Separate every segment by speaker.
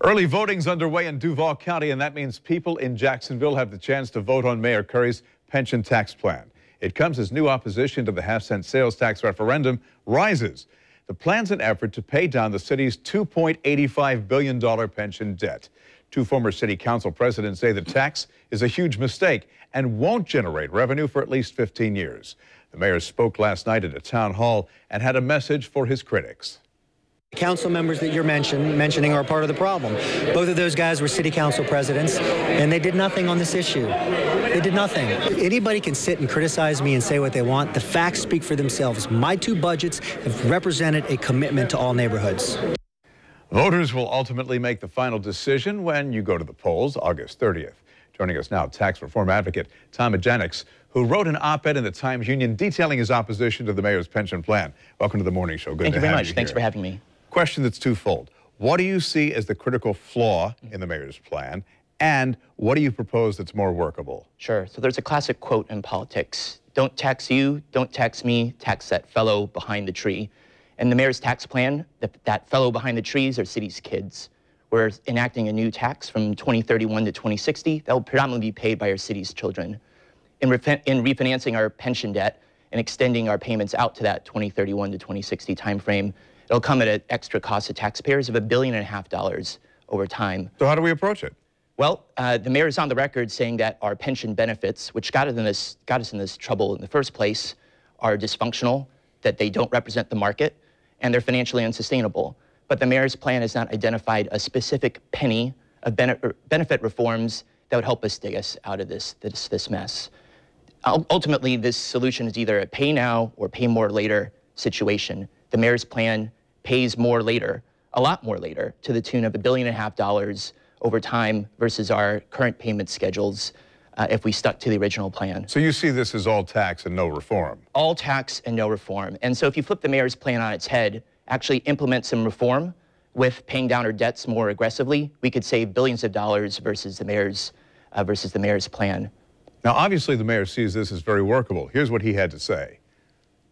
Speaker 1: Early voting's underway in Duval County, and that means people in Jacksonville have the chance to vote on Mayor Curry's pension tax plan. It comes as new opposition to the half-cent sales tax referendum rises. The plan's an effort to pay down the city's $2.85 billion pension debt. Two former city council presidents say the tax is a huge mistake and won't generate revenue for at least 15 years. The mayor spoke last night at a town hall and had a message for his critics.
Speaker 2: Council members that you're mentioning are part of the problem. Both of those guys were city council presidents, and they did nothing on this issue. They did nothing. Anybody can sit and criticize me and say what they want. The facts speak for themselves. My two budgets have represented a commitment to all neighborhoods.
Speaker 1: Voters will ultimately make the final decision when you go to the polls August 30th. Joining us now, tax reform advocate Tom Janix, who wrote an op-ed in the Times-Union detailing his opposition to the mayor's pension plan. Welcome to the morning show. Good to have you.
Speaker 3: Thank you very much. Thanks for having me.
Speaker 1: Question that's twofold. What do you see as the critical flaw in the mayor's plan, and what do you propose that's more workable?
Speaker 3: Sure. So there's a classic quote in politics: don't tax you, don't tax me, tax that fellow behind the tree. And the mayor's tax plan, that fellow behind the trees are city's kids. We're enacting a new tax from 2031 to 2060 that will predominantly be paid by our city's children. In refinancing our pension debt and extending our payments out to that 2031 to 2060 timeframe, it'll come at an extra cost to taxpayers of $1.5 billion over time.
Speaker 1: So how do we approach it?
Speaker 3: Well, the mayor is on the record saying that our pension benefits, which got us in this trouble in the first place, are dysfunctional, that they don't represent the market, and they're financially unsustainable. But the mayor's plan has not identified a specific penny of benefit reforms that would help us dig us out of this mess. Ultimately, this solution is either a pay now or pay more later situation. The mayor's plan pays more later, a lot more later, to the tune of $1.5 billion over time versus our current payment schedules if we stuck to the original plan.
Speaker 1: So you see this as all tax and no reform? All
Speaker 3: tax and no reform. And so if you flip the mayor's plan on its head, actually implement some reform with paying down our debts more aggressively, we could save billions of dollars versus the mayor's plan.
Speaker 1: Now, obviously, the mayor sees this as very workable. Here's what he had to say.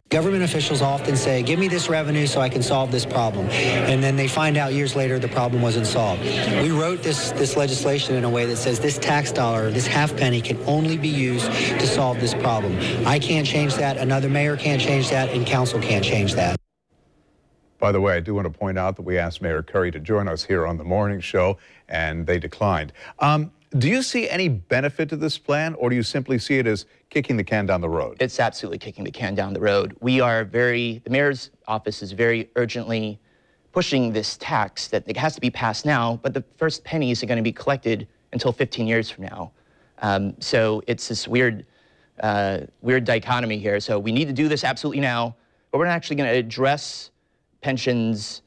Speaker 2: Government officials often say, give me this revenue so I can solve this problem. And then they find out years later the problem wasn't solved. We wrote this legislation in a way that says this tax dollar, this half penny, can only be used to solve this problem. I can't change that, another mayor can't change that, and council can't change that.
Speaker 1: By the way, I do want to point out that we asked Mayor Curry to join us here on the morning show, and they declined. Do you see any benefit to this plan, or do you simply see it as kicking the can down the road?
Speaker 3: It's absolutely kicking the can down the road. The mayor's office is very urgently pushing this tax that it has to be passed now, but the first pennies are going to be collected until 15 years from now. So it's this weird dichotomy here. So we need to do this absolutely now, but we're not actually going to address pensions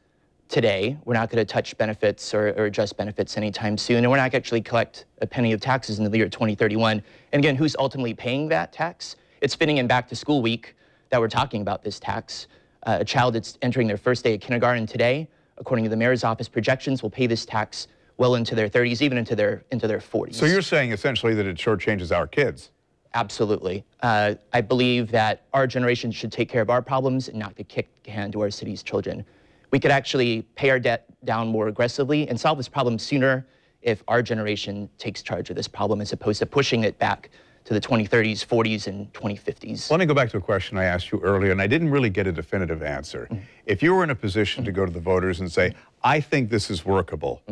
Speaker 3: today. We're not going to touch benefits or adjust benefits anytime soon, and we're not going to actually collect a penny of taxes in the year 2031. And again, who's ultimately paying that tax? It's fitting in back to school week that we're talking about this tax. A child that's entering their first day of kindergarten today, according to the mayor's office projections, will pay this tax well into their 30s, even into their 40s.
Speaker 1: So you're saying essentially that it shortchanges our kids?
Speaker 3: Absolutely. I believe that our generation should take care of our problems and not kick the can to our city's children. We could actually pay our debt down more aggressively and solve this problem sooner if our generation takes charge of this problem as opposed to pushing it back to the 2030s, 40s, and 2050s.
Speaker 1: Let me go back to a question I asked you earlier, and I didn't really get a definitive answer. If you were in a position to go to the voters and say, I think this is workable,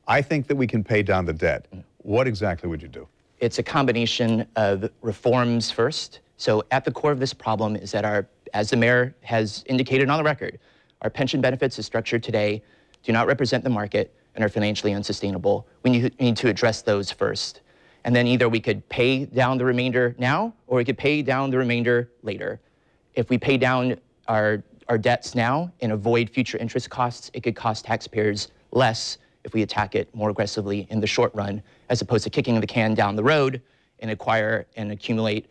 Speaker 1: I think that we can pay down the debt, what exactly would you do?
Speaker 3: It's a combination of reforms first. So at the core of this problem is that as the mayor has indicated on the record, our pension benefits as structured today do not represent the market and are financially unsustainable. We need to address those first. And then either we could pay down the remainder now, or we could pay down the remainder later. If we pay down our debts now and avoid future interest costs, it could cost taxpayers less if we attack it more aggressively in the short run, as opposed to kicking the can down the road and acquire and accumulate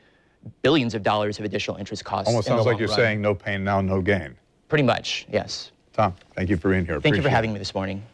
Speaker 3: billions of dollars of additional interest costs.
Speaker 1: Almost sounds like you're saying no pain now, no gain.
Speaker 3: Pretty much, yes.
Speaker 1: Tom, thank you for being here.
Speaker 3: Thank you for having me this morning.